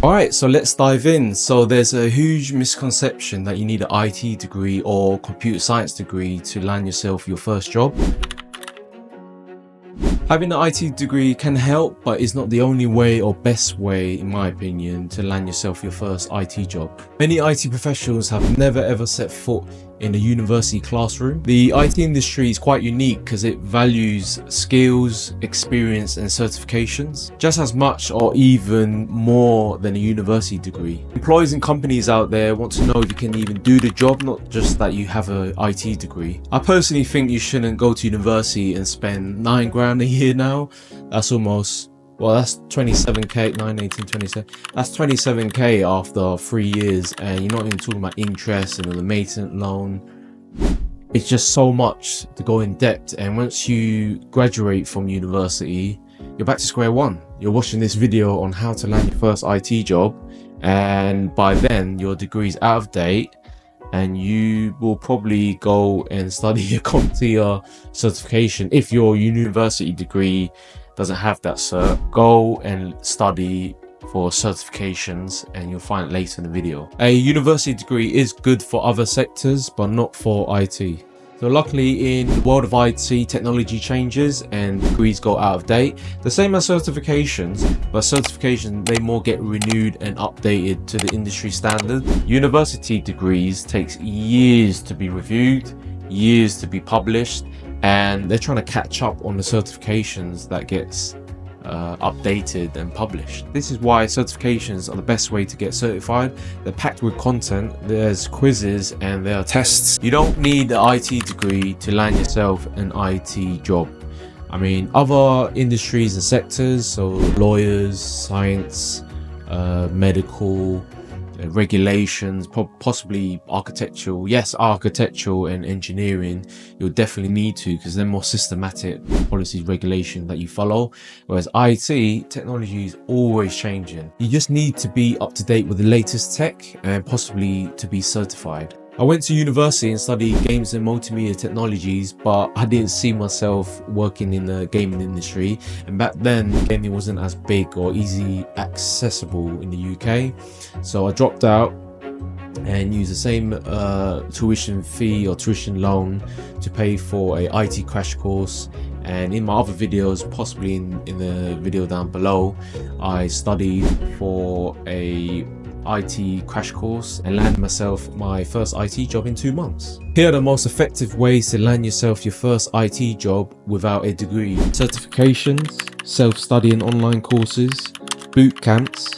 Alright, so let's dive in. So there's a huge misconception that you need an IT degree or computer science degree to land yourself your first job. Having an IT degree can help, but it's not the only way or best way, in my opinion, to land yourself your first IT job. Many IT professionals have never ever set foot in a university classroom. The IT industry is quite unique because it values skills, experience and certifications just as much or even more than a university degree. Employers and companies out there want to know if you can even do the job, not just that you have an IT degree. I personally think you shouldn't go to university and spend 9 grand a year now. That's almost, well, that's 27k, 9, 18, 27. That's 27k after 3 years, and you're not even talking about interest and the maintenance loan. It's just so much to go in debt, and once you graduate from university, you're back to square one. You're watching this video on how to land your first IT job, and by then your degree is out of date, and you will probably go and study a CompTIA certification. If your university degree doesn't have that cert, go and study for certifications and you'll find it later in the video. A university degree is good for other sectors, but not for IT. So luckily in the world of IT, technology changes and degrees go out of date. The same as certifications, but certifications, they more get renewed and updated to the industry standard. University degrees takes years to be reviewed, years to be published, and they're trying to catch up on the certifications that gets updated and published. This is why certifications are the best way to get certified. They're packed with content, there's quizzes and there are tests. You don't need an IT degree to land yourself an IT job. I mean, other industries and sectors, so lawyers, science, medical, regulations, possibly architectural. Yes, architectural and engineering, you'll definitely need to, because they're more systematic policies, regulation that you follow. Whereas IT, technology is always changing. You just need to be up to date with the latest tech and possibly to be certified. I went to university and studied games and multimedia technologies, but I didn't see myself working in the gaming industry. And back then, gaming wasn't as big or easy accessible in the UK. So I dropped out and used the same tuition fee or tuition loan to pay for a IT crash course. And in my other videos, possibly in the video down below, I studied for a IT crash course and landed myself my first IT job in 2 months. Here are the most effective ways to land yourself your first IT job without a degree: certifications, self-studying online courses, boot camps,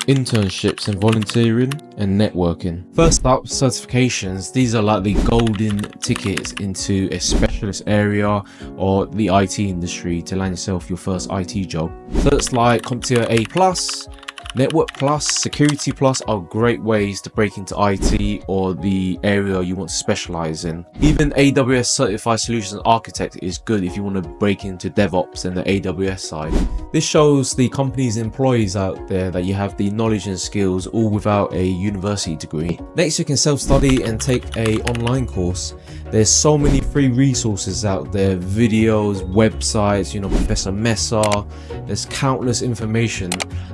internships and volunteering, and networking. First up, certifications. These are like the golden tickets into a specialist area or the IT industry to land yourself your first IT job. Certs like CompTIA A+, Network Plus, Security Plus are great ways to break into IT or the area you want to specialize in. Even AWS Certified Solutions Architect is good if you want to break into DevOps and the AWS side. This shows the company's employees out there that you have the knowledge and skills all without a university degree. Next, you can self-study and take a online course. There's so many free resources out there, videos, websites, you know, Professor Messer. There's countless information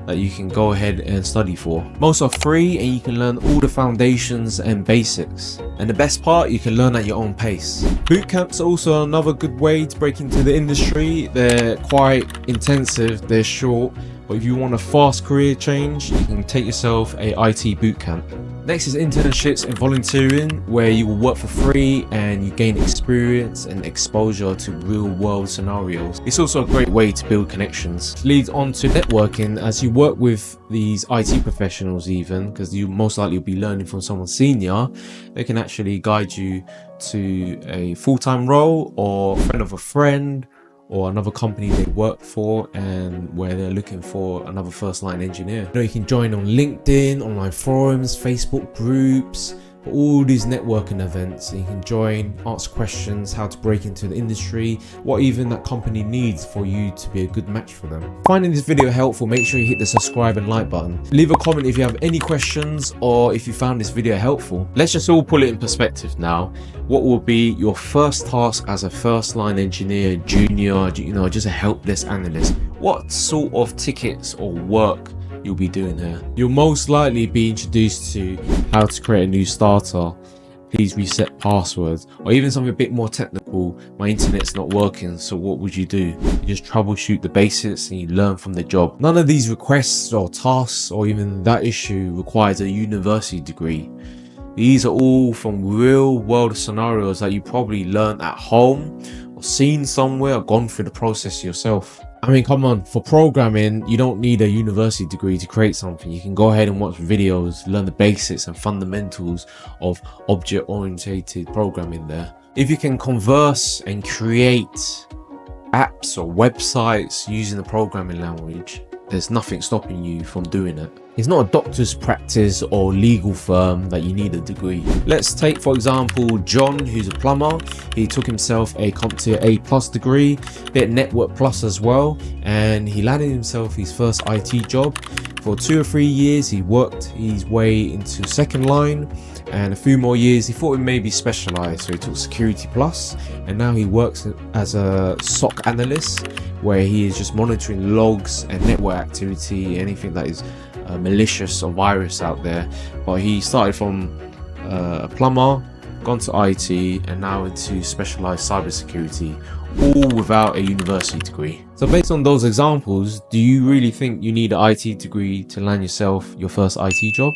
that you can go ahead and study for. Most are free and you can learn all the foundations and basics. And the best part, you can learn at your own pace. Bootcamps are also another good way to break into the industry. They're quite intensive, they're short, but if you want a fast career change, you can take yourself a IT bootcamp. Next is internships and volunteering, where you will work for free and you gain experience and exposure to real world scenarios. It's also a great way to build connections. Leads on to networking as you work with these IT professionals, even because you most likely will be learning from someone senior. They can actually guide you to a full-time role or friend of a friend, or another company they work for and where they're looking for another first-line engineer. You know, you can join on LinkedIn, online forums, Facebook groups, all these networking events. You can join, ask questions, how to break into the industry, what even that company needs for you to be a good match for them. Finding this video helpful, make sure you hit the subscribe and like button. Leave a comment if you have any questions or if you found this video helpful. Let's just all put it in perspective now. What will be your first task as a first-line engineer, junior, you know, just a help desk analyst? What sort of tickets or work you'll be doing here. You'll most likely be introduced to how to create a new starter, please reset passwords, or even something a bit more technical. My internet's not working, so what would you do? You just troubleshoot the basics and you learn from the job. None of these requests or tasks or even that issue requires a university degree. These are all from real world scenarios that you probably learned at home or seen somewhere or gone through the process yourself. I mean, come on, for programming, you don't need a university degree to create something. You can go ahead and watch videos, learn the basics and fundamentals of object-oriented programming there. If you can converse and create apps or websites using the programming language, there's nothing stopping you from doing it. It's not a doctor's practice or legal firm that you need a degree. Let's take, for example, John, who's a plumber. He took himself a CompTIA A+ degree, bit Network Plus as well, and he landed himself his first IT job. For 2 or 3 years, he worked his way into second line, and a few more years, he thought he maybe specialized, so he took Security Plus, and now he works as a SOC analyst, where he is just monitoring logs and network activity, anything that is malicious or virus out there. But he started from a plumber, gone to IT, and now into specialized cybersecurity, all without a university degree. So based on those examples, do you really think you need an IT degree to land yourself your first IT job?